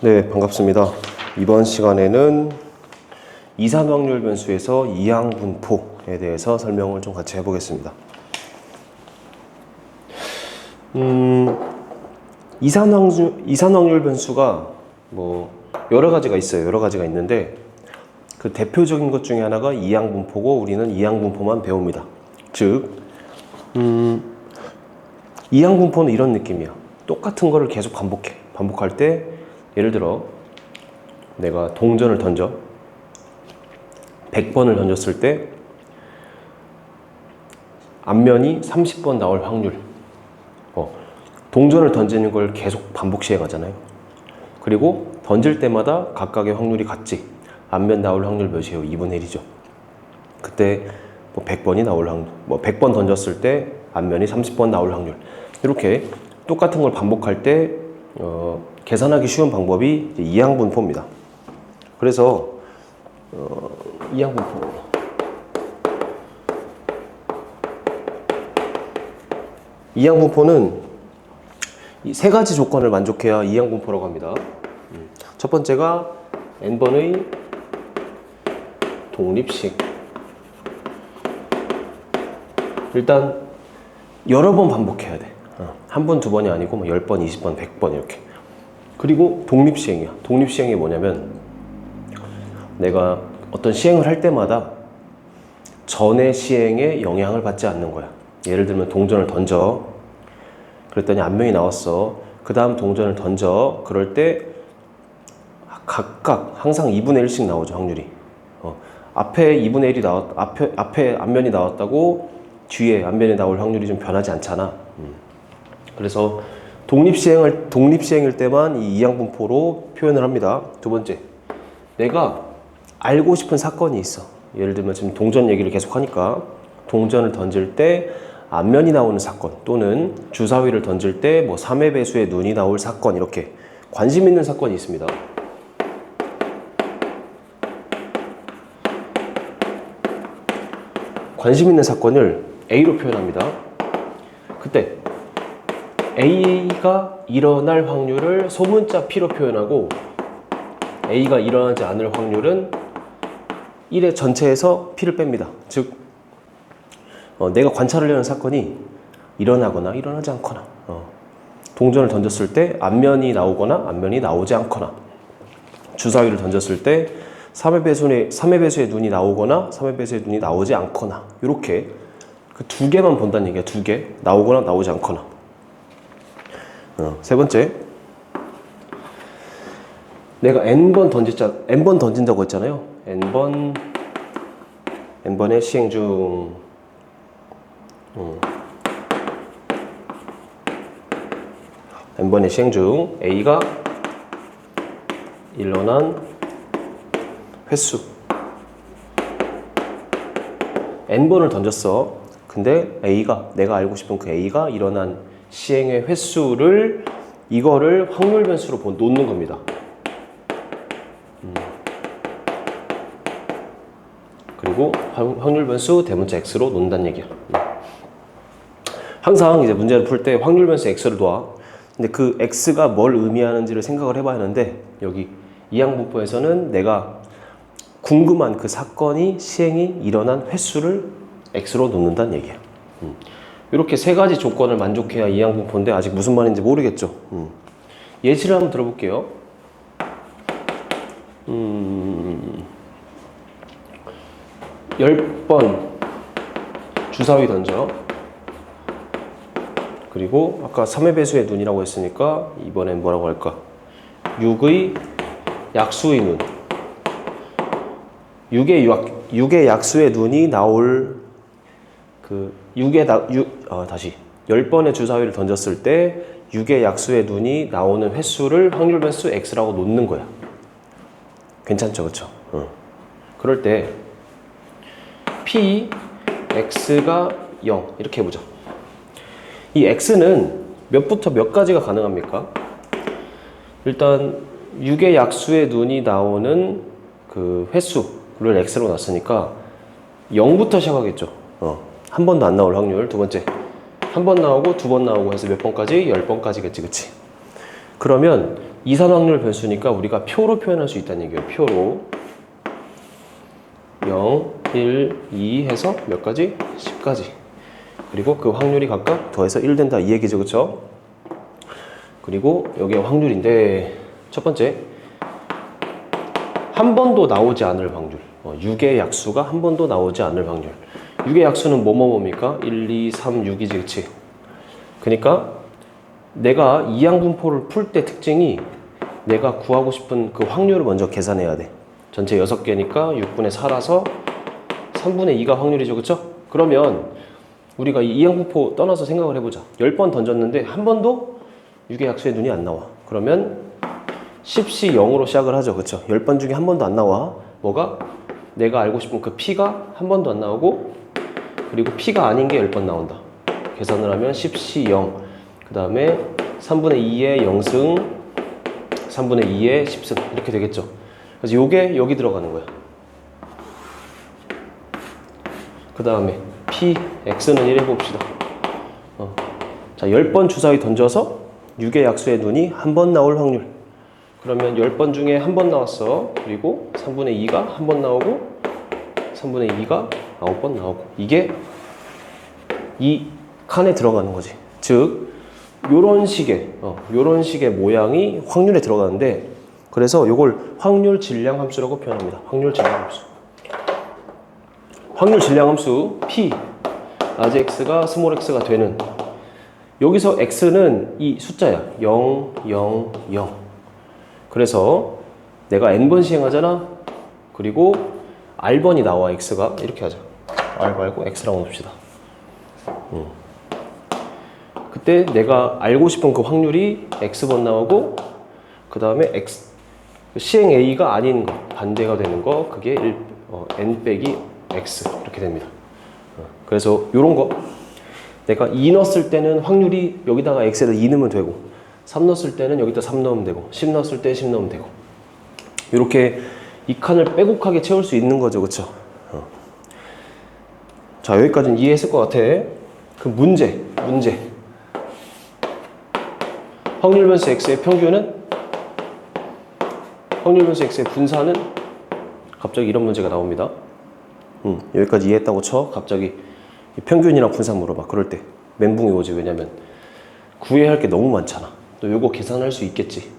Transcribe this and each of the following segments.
네, 반갑습니다. 이번 시간에는 이산확률 변수에서 이항분포에 대해서 설명을 좀 같이 해보겠습니다. 이산확률 변수가 뭐 여러 가지가 있어요. 여러 가지가 있는데 그 대표적인 것 중에 하나가 이항분포고, 우리는 이항분포만 배웁니다. 즉, 이항분포는 이런 느낌이야. 똑같은 거를 계속 반복해. 반복할 때 예를 들어 내가 동전을 던져 100번을 던졌을 때 앞면이 30번 나올 확률. 동전을 던지는 걸 계속 반복 시행하잖아요. 그리고 던질 때마다 각각의 확률이 같지. 앞면 나올 확률 몇이에요? 2분의 1이죠. 그때 뭐 100번이 나올 확률, 뭐 100번 던졌을 때 앞면이 30번 나올 확률. 이렇게 똑같은 걸 반복할 때 계산하기 쉬운 방법이 이항분포입니다. 그래서 이항분포는 이 세 가지 조건을 만족해야 이항분포라고 합니다. 첫 번째가 n번의 독립식. 일단 여러 번 반복해야 돼. 한 번, 두 번이 아니고 뭐 10번, 20번, 100번 이렇게. 그리고 독립시행이야. 독립시행이 뭐냐면 내가 어떤 시행을 할 때마다 전의 시행에 영향을 받지 않는 거야. 예를 들면 동전을 던져. 그랬더니 앞면이 나왔어. 그 다음 동전을 던져. 그럴 때 각각 항상 2분의 1씩 나오죠, 확률이. 앞에 2분의 1이 앞에 앞면이 나왔다고 뒤에 앞면이 나올 확률이 좀 변하지 않잖아. 그래서 독립시행일 때만 이 이항분포로 표현을 합니다. 두 번째, 내가 알고 싶은 사건이 있어. 예를 들면 지금 동전 얘기를 계속 하니까 동전을 던질 때 앞면이 나오는 사건, 또는 주사위를 던질 때 뭐 3의 배수의 눈이 나올 사건, 이렇게 관심 있는 사건이 있습니다. 관심 있는 사건을 A로 표현합니다. 그때 A가 일어날 확률을 소문자 P로 표현하고, A가 일어나지 않을 확률은 1의 전체에서 P를 뺍니다. 즉, 내가 관찰하려는 사건이 일어나거나 일어나지 않거나, 동전을 던졌을 때 앞면이 나오거나 앞면이 나오지 않거나, 주사위를 던졌을 때 3의 배수의 눈이 나오거나 3의 배수의 눈이 나오지 않거나, 이렇게 그 두 개만 본다는 얘기야. 두 개. 나오거나 나오지 않거나. 세 번째, 내가 n번 던진다고 했잖아요. n번의 시행 중 n번의 시행 중 A가 일어난 횟수. n번을 던졌어. 근데 내가 알고 싶은 그 A가 일어난 시행의 횟수를, 이거를 확률 변수로 놓는 겁니다. 그리고 확률 변수 대문자 x로 놓는다는 얘기야. 항상 이제 문제를 풀 때 확률 변수 x를 놔. 근데 그 x가 뭘 의미하는지를 생각을 해봐야 하는데, 여기 이항분포에서는 내가 궁금한 그 사건이 시행이 일어난 횟수를 x로 놓는다는 얘기야. 이렇게 세 가지 조건을 만족해야 이항분포인데, 아직 무슨 말인지 모르겠죠. 예시를 한번 들어볼게요. 10번 주사위 던져. 그리고 아까 3의 배수의 눈이라고 했으니까 이번엔 뭐라고 할까? 6의 약수의 눈. 6의 약수의 눈이 나올 다시 10번의 주사위를 던졌을 때 6의 약수의 눈이 나오는 횟수를 확률 변수 x라고 놓는 거야. 괜찮죠, 그렇죠? 그럴 때 p x가 0 이렇게 해보자. 이 x는 몇부터 몇 가지가 가능합니까? 일단 6의 약수의 눈이 나오는 그 횟수를 x로 놨으니까 0부터 시작하겠죠. 한 번도 안 나올 확률. 두 번째, 한 번 나오고 두 번 나오고 해서 몇 번까지? 10번까지겠지, 그치? 그러면 이산 확률 변수니까 우리가 표로 표현할 수 있다는 얘기예요. 표로 0, 1, 2 해서 몇 가지? 10가지. 그리고 그 확률이 각각 더해서 1 된다 이 얘기죠. 그쵸? 그리고 여기가 확률인데 첫 번째 한 번도 나오지 않을 확률. 6의 약수가 한 번도 나오지 않을 확률. 6의 약수는 뭐뭐뭡니까? 1, 2, 3, 6이지. 그치? 그러니까 내가 이항분포를 풀 때 특징이 내가 구하고 싶은 그 확률을 먼저 계산해야 돼. 전체 6개니까 6분의 4라서 3분의 2가 확률이죠. 그쵸? 그러면 우리가 이 이항분포 떠나서 생각을 해보자. 10번 던졌는데 한 번도 6의 약수의 눈이 안 나와. 그러면 10시 0으로 시작을 하죠. 그쵸? 10번 중에 한 번도 안 나와. 뭐가? 내가 알고 싶은 그 P가 한 번도 안 나오고 그리고 P가 아닌 게 10번 나온다. 계산을 하면 10시 0 그 다음에 3분의 2의 0승 3분의 2의 10승 이렇게 되겠죠. 그래서 요게 여기 들어가는 거야. 그 다음에 P, X는 1 해봅시다. 자, 10번 주사위 던져서 6의 약수의 눈이 한 번 나올 확률. 그러면 10번 중에 한 번 나왔어. 그리고 3분의 2가 한 번 나오고 3분의 2가 9번 나오고 이게 이 칸에 들어가는 거지. 즉 요런 식의 모양이 확률에 들어가는데 그래서 요걸 확률 질량 함수라고 표현합니다. 확률 질량 함수. 확률 질량 함수 P 라지 X가 스몰 x가 되는 여기서 X는 이 숫자야. 0, 0, 0. 그래서 내가 N번 시행하잖아. 그리고 R번이 나와 X가. 이렇게 하자. R 말고 X라고 놓읍시다. 그때 내가 알고 싶은 그 확률이 X번 나오고 그 다음에 X 시행 A가 아닌 거 반대가 되는 거 그게 N 빼기 X 이렇게 됩니다. 그래서 요런 거 내가 2 넣었을 때는 확률이 여기다가 X에다 2 넣으면 되고 3 넣었을 때는 여기다 3 넣으면 되고 10 넣었을 때 10 넣으면 되고 이렇게 이 칸을 빼곡하게 채울 수 있는 거죠. 그쵸? 자, 여기까지는 이해했을 것 같아. 그 문제 확률 변수 X의 평균은 확률 변수 X의 분산은 갑자기 이런 문제가 나옵니다. 여기까지 이해했다고 쳐. 갑자기 평균이랑 분산 물어봐. 그럴 때 멘붕이 오지. 왜냐면 구해야 할 게 너무 많잖아. 너 요거 계산할 수 있겠지.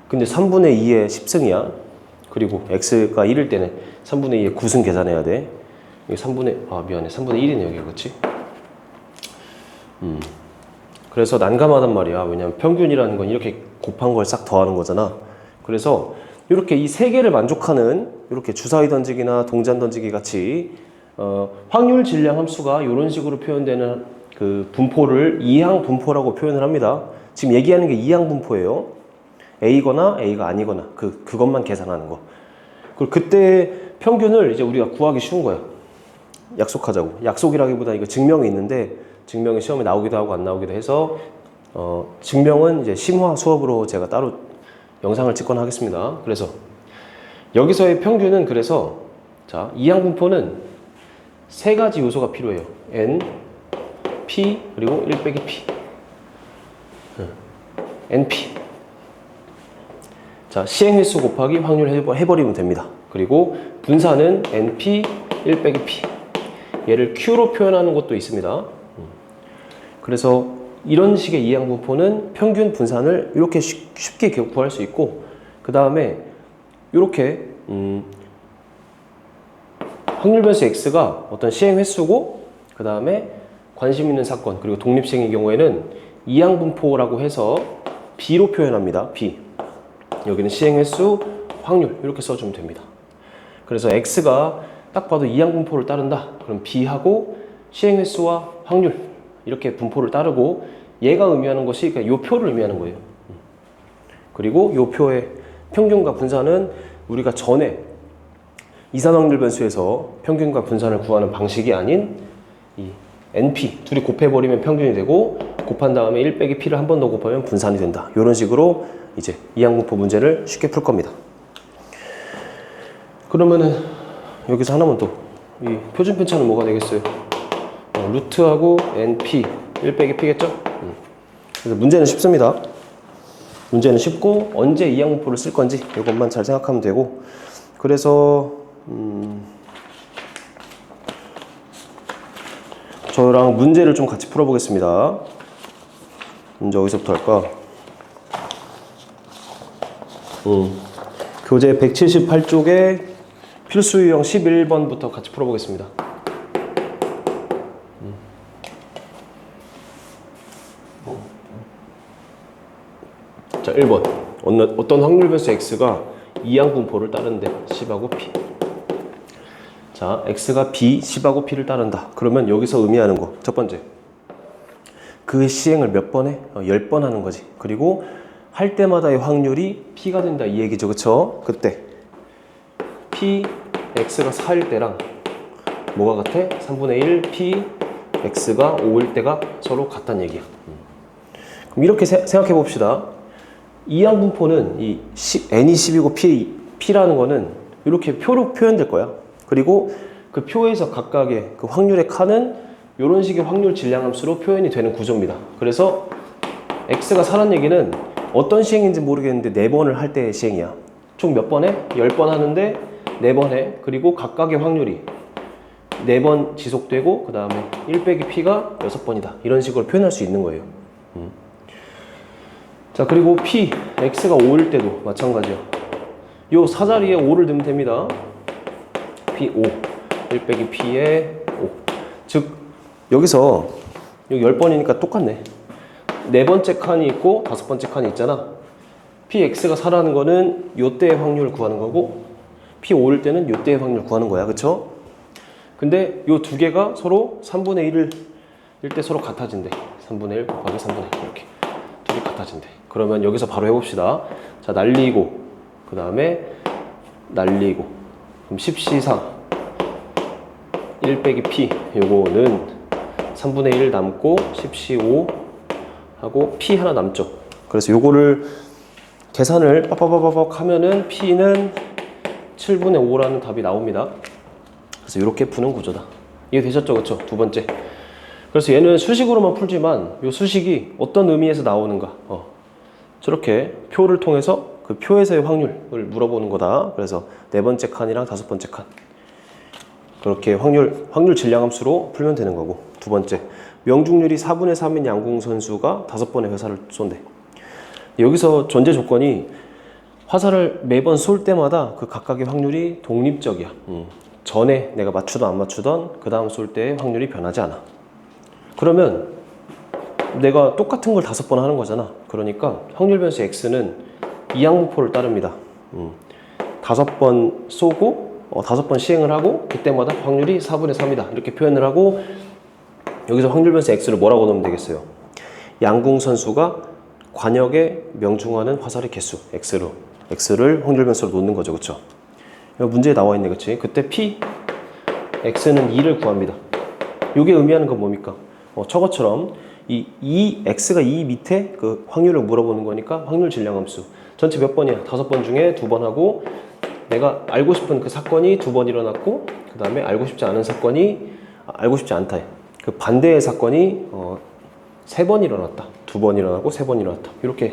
근데 3분의 2의 10승이야. 그리고 X가 1일 때는 3분의 2의 9승 계산해야 돼. 이게 3분의 1이네 여기가. 그치? 그래서 난감하단 말이야. 왜냐면 평균이라는 건 이렇게 곱한 걸 싹 더하는 거잖아. 그래서 이렇게 이 세 개를 만족하는 이렇게 주사위 던지기나 동전 던지기 같이 확률 질량 함수가 이런 식으로 표현되는 그 분포를 이항 분포라고 표현을 합니다. 지금 얘기하는 게 이항 분포예요. A거나 A가 아니거나 그것만 계산하는 거. 그리고 그때 평균을 이제 우리가 구하기 쉬운 거야. 약속하자고. 약속이라기보다 이거 증명이 있는데 증명이 시험에 나오기도 하고 안 나오기도 해서 증명은 이제 심화 수업으로 제가 따로 영상을 찍거나 하겠습니다. 그래서 여기서의 평균은 그래서 자, 이항 분포는 세 가지 요소가 필요해요. N, P, 그리고 1 빼기 P. NP. 자, 시행 횟수 곱하기 확률 해버리면 됩니다. 그리고 분산은 NP, 1 빼기 P. 얘를 Q로 표현하는 것도 있습니다. 그래서 이런 식의 이항 분포는 평균 분산을 이렇게 쉽게 구할 수 있고 그 다음에 이렇게 확률 변수 X가 어떤 시행 횟수고 그 다음에 관심 있는 사건 그리고 독립시행의 경우에는 이항 분포라고 해서 B로 표현합니다. B. 여기는 시행 횟수, 확률 이렇게 써주면 됩니다. 그래서 X가 딱 봐도 이항 분포를 따른다. 그럼 B하고 시행 횟수와 확률 이렇게 분포를 따르고 얘가 의미하는 것이 그러니까 요 표를 의미하는 거예요. 그리고 요 표의 평균과 분산은 우리가 전에 이산확률 변수에서 평균과 분산을 구하는 방식이 아닌 이 NP 둘이 곱해버리면 평균이 되고 곱한 다음에 1 빼기 P를 한 번 더 곱하면 분산이 된다. 이런 식으로 이제 이항분포 문제를 쉽게 풀 겁니다. 그러면은 여기서 하나만 더 이 표준 편차는 뭐가 되겠어요? 루트하고 NP 1 빼기 P겠죠? 그래서 문제는 쉽습니다. 문제는 쉽고 언제 이항분포를 쓸 건지 이것만 잘 생각하면 되고, 그래서 저랑 문제를 좀 같이 풀어보겠습니다. 문제 어디서부터 할까? 교재 178쪽에 필수 유형 11번부터 같이 풀어보겠습니다. 자, 1번. 어떤 확률 변수 x가 이항분포를 따르는데 10하고 p. 자, x가 b, 10하고 p를 따른다. 그러면 여기서 의미하는 거. 첫 번째. 그 시행을 몇 번 해? 10번 하는 거지. 그리고 할 때마다의 확률이 p가 된다. 이 얘기죠. 그쵸? 그때 p, x가 4일 때랑 뭐가 같아? 3분의 1 p, x가 5일 때가 서로 같다는 얘기야. 그럼 이렇게 생각해 봅시다. 이항분포는 이 n이 10이고 p라는 거는 이렇게 표로 표현될 거야. 그리고 그 표에서 각각의 그 확률의 칸은 이런 식의 확률 질량함수로 표현이 되는 구조입니다. 그래서 x가 4라는 얘기는 어떤 시행인지 모르겠는데 4번을 할 때의 시행이야. 총 몇 번 해? 10번 하는데 4번 해. 그리고 각각의 확률이 4번 지속되고 그 다음에 1 빼기 p가 6번이다. 이런 식으로 표현할 수 있는 거예요. 자, 그리고 p, x가 5일 때도 마찬가지야. 요 사자리에 5를 넣으면 됩니다. p 5, 1 빼기 p에 5. 즉 여기서 여기 10번이니까 똑같네. 4번째 칸이 있고 5번째 칸이 있잖아. px가 4라는 거는 요때의 확률을 구하는 거고 p 5일 때는 요때의 확률을 구하는 거야. 그쵸? 근데 요 두 개가 서로 3분의 1일 때 서로 같아진대. 3분의 1 곱하기 3분의 1 이렇게 두 개 같아진대. 그러면 여기서 바로 해봅시다. 자, 날리고 그 다음에 날리고 그럼 10C4 1 빼기 p 요거는 3분의 1 남고 10C5 하고 p 하나 남죠. 그래서 요거를 계산을 빡빡빡빡 하면은 p는 7분의 5라는 답이 나옵니다. 그래서 이렇게 푸는 구조다. 이해되셨죠? 그쵸? 두 번째. 그래서 얘는 수식으로만 풀지만 요 수식이 어떤 의미에서 나오는가 저렇게 표를 통해서 그 표에서의 확률을 물어보는 거다. 그래서 4번째 칸이랑 5번째 칸 그렇게 확률 질량함수로 풀면 되는 거고. 두 번째, 명중률이 4분의 3인 양궁 선수가 5번의 회사를 쏜대. 여기서 전제 조건이 화살을 매번 쏠 때마다 그 각각의 확률이 독립적이야. 전에 내가 맞추던 안 맞추던 그 다음 쏠 때의 확률이 변하지 않아. 그러면 내가 똑같은 걸 5번 하는 거잖아. 그러니까 확률 변수 x는 이항분포를 따릅니다. 5번 쏘고 5번 시행을 하고 그때마다 확률이 4분의 3이다. 이렇게 표현을 하고 여기서 확률 변수 x를 뭐라고 넣으면 되겠어요? 양궁 선수가 관역에 명중하는 화살의 개수 x를 확률 변수로 놓는 거죠. 그쵸? 문제에 나와 있네. 그치? 그때 p x는 2를 구합니다. 이게 의미하는 건 뭡니까? 저것처럼 이 x가 2 밑에 그 확률을 물어보는 거니까 확률 질량함수 전체 몇 번이야? 5번 중에 2번 하고 내가 알고 싶은 그 사건이 2번 일어났고 그 다음에 알고 싶지 않은 사건이 알고 싶지 않다. 그 반대의 사건이 3번 일어났다. 2번 일어나고 3번 일어났다. 이렇게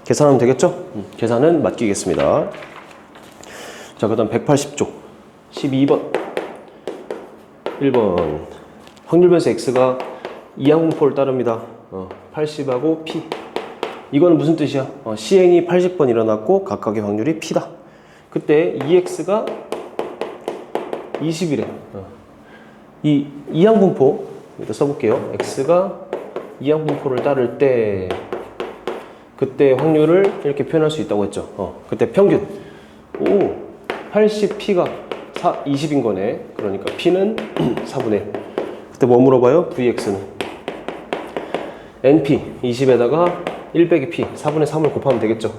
계산하면 되겠죠? 계산은 맡기겠습니다. 자, 그 다음 180쪽 12번 1번 확률 변수 x가 이항분포를 따릅니다. 80하고 p 이거는 무슨 뜻이야? 시행이 80번 일어났고 각각의 확률이 p다. 그때 EX가 20이래. 이 이항분포 일단 써볼게요. X가 이항분포를 따를 때 그때 확률을 이렇게 표현할 수 있다고 했죠. 그때 평균 80P가 20인 거네. 그러니까 P는 4분의 1. 그때 뭐 물어봐요? VX는 NP 20에다가 1 빼기 P 4분의 3을 곱하면 되겠죠.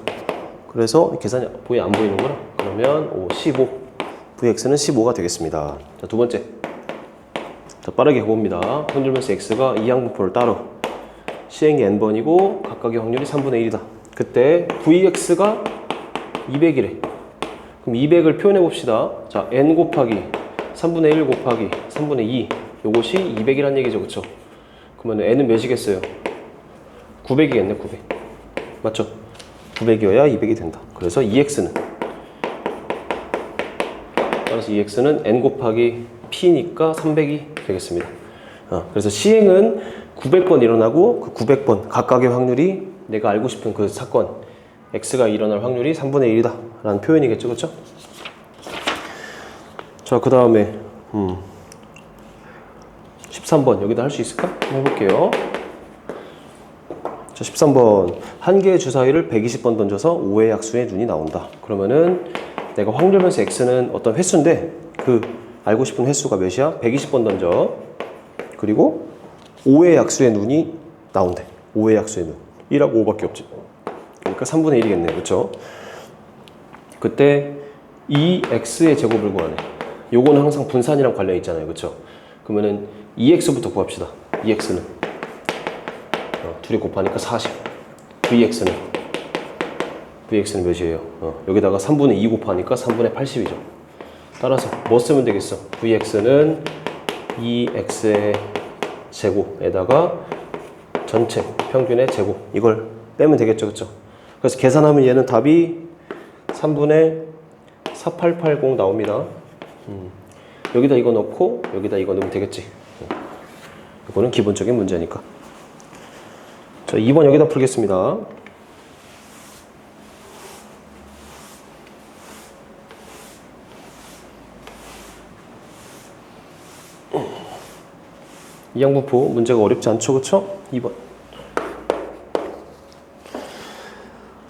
그래서 계산이 안 보이는구나. 그러면 15 VX는 15가 되겠습니다. 자, 두 번째. 자, 빠르게 해봅니다. 확률 변수 X가 이항분포를 따로 시행이 n번이고 각각의 확률이 3분의 1이다. 그때 VX가 200이래. 그럼 200을 표현해 봅시다. 자, n 곱하기 3분의 1 곱하기 3분의 2 요것이 200이란 얘기죠. 그쵸? 그러면 n은 몇이겠어요? 900이겠네. 900 맞죠? 900이어야 200이 된다. 그래서 EX는 따라서 EX는 N 곱하기 P니까 300이 되겠습니다. 그래서 시행은 900번 일어나고 그 900번 각각의 확률이 내가 알고 싶은 그 사건 X가 일어날 확률이 3분의 1이다 라는 표현이겠죠. 그렇죠? 자, 그 다음에 13번 여기다 할 수 있을까? 한번 해볼게요. 자, 13번 한 개의 주사위를 120번 던져서 5의 약수의 눈이 나온다. 그러면은 내가 확률 변수 X는 어떤 횟수인데 그 알고 싶은 횟수가 몇이야? 120번 던져. 그리고 5의 약수의 눈이 나온대. 5의 약수의 눈. 1하고 5밖에 없지. 그러니까 3분의 1이겠네. 그렇죠? 그때 2x의 제곱을 구하네. 요거는 항상 분산이랑 관련이 있잖아요. 그렇죠? 그러면은 2x부터 구합시다. 2x는 둘이 곱하니까 40. vx는 몇이에요? 여기다가 3분의 2 곱하니까 3분의 80이죠. 따라서 뭐 쓰면 되겠어? vx는 2x의 제곱에다가 전체 평균의 제곱 이걸 빼면 되겠죠. 그렇죠? 그래서 계산하면 얘는 답이 3분의 4880 나옵니다. 여기다 이거 넣고 여기다 이거 넣으면 되겠지. 이거는 기본적인 문제니까. 자, 2번 여기다 풀겠습니다. 이항분포 문제가 어렵지 않죠. 그렇죠? 2번.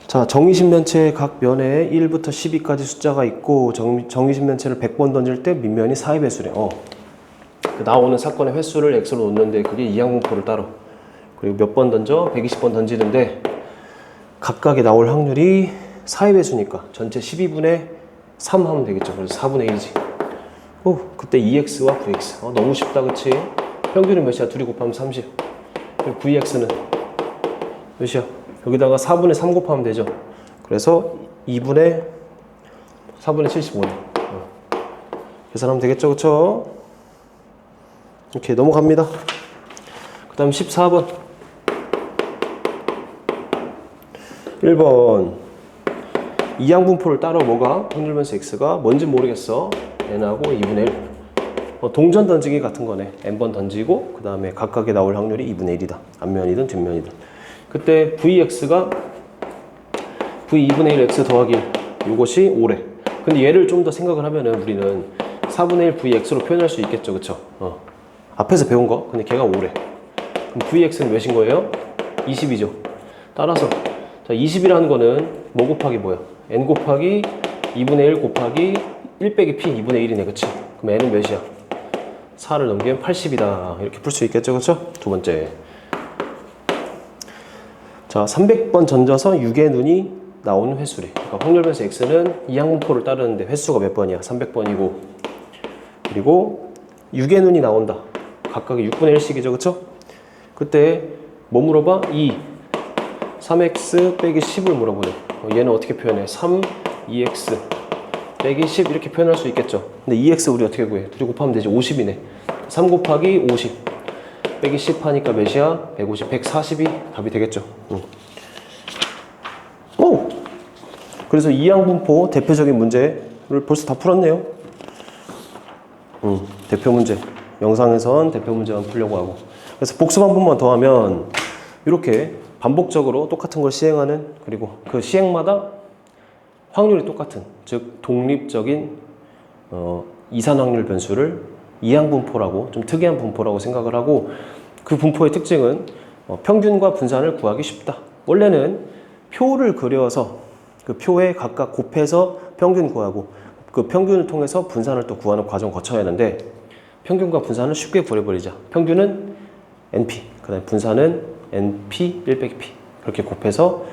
자, 정의신면체의 각 면에 1부터 12까지 숫자가 있고 정의신면체를 100번 던질 때 밑면이 4의 배수래. 나오는 사건의 횟수를 x로 놓는데 그게 이항분포를 따로. 그리고 몇 번 던져? 120번 던지는데 각각에 나올 확률이 4의 배수니까 전체 12분의 3 하면 되겠죠. 그래서 4분의 1이지. 그때 2x와 9x. 너무 쉽다. 그치? 평균은 몇이야? 둘이 곱하면 30. 그리고 VX는 몇이야? 여기다가 4분의 3 곱하면 되죠. 그래서 2분의 4분의 75네. 계산하면 되겠죠. 그쵸? 이렇게 넘어갑니다. 그 다음 14번. 1번. 이항분포를 따로 뭐가? 확률 변수 X가 뭔지 모르겠어. N하고 2분의 1. 동전 던지기 같은 거네. n번 던지고 그 다음에 각각에 나올 확률이 2분의 1이다. 앞면이든 뒷면이든. 그때 vx가 v 2분의 1 x 더하기 1 이것이 5래. 근데 얘를 좀 더 생각을 하면은 우리는 4분의 1 vx로 표현할 수 있겠죠. 그쵸? 앞에서 배운 거. 근데 걔가 5래. 그럼 vx는 몇인 거예요? 20이죠. 따라서 자, 20이라는 거는 뭐 곱하기 뭐야? n 곱하기 2분의 1 곱하기 1 빼기 p 2분의 1이네. 그치? 그럼 n은 몇이야? 4를 넘기면 80이다. 이렇게 풀 수 있겠죠. 그렇죠? 두 번째. 자, 300번 던져서 6의 눈이 나오는 횟수래. 그러니까 확률 변수 x는 이항분포를 따르는데 횟수가 몇 번이야? 300번이고. 그리고 6의 눈이 나온다. 각각의 6분의 1씩이죠. 그렇죠? 그때 뭐 물어봐? 3x 빼기 10을 물어보네. 얘는 어떻게 표현해? 2x 빼기 10 이렇게 표현할 수 있겠죠. 근데 2x 우리 어떻게 구해? 둘이 곱하면 되지. 50이네. 3 곱하기 50 빼기 10 하니까 몇이야? 150, 140이 답이 되겠죠. 오! 그래서 이항분포 대표적인 문제를 벌써 다 풀었네요. 대표 문제. 영상에선 대표 문제만 풀려고 하고. 그래서 복습 한 번만 더 하면 이렇게 반복적으로 똑같은 걸 시행하는, 그리고 그 시행마다 확률이 똑같은, 즉 독립적인 이산 확률 변수를 이항분포라고, 좀 특이한 분포라고 생각을 하고, 그 분포의 특징은 평균과 분산을 구하기 쉽다. 원래는 표를 그려서 그 표에 각각 곱해서 평균 구하고 그 평균을 통해서 분산을 또 구하는 과정을 거쳐야 하는데, 평균과 분산을 쉽게 구해버리자. 평균은 NP, 그 다음에 분산은 NP 1 빼기 P, 그렇게 곱해서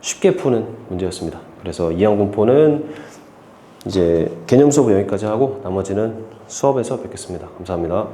쉽게 푸는 문제였습니다. 그래서 이항분포는 이제 개념 수업은 여기까지 하고 나머지는 수업에서 뵙겠습니다. 감사합니다.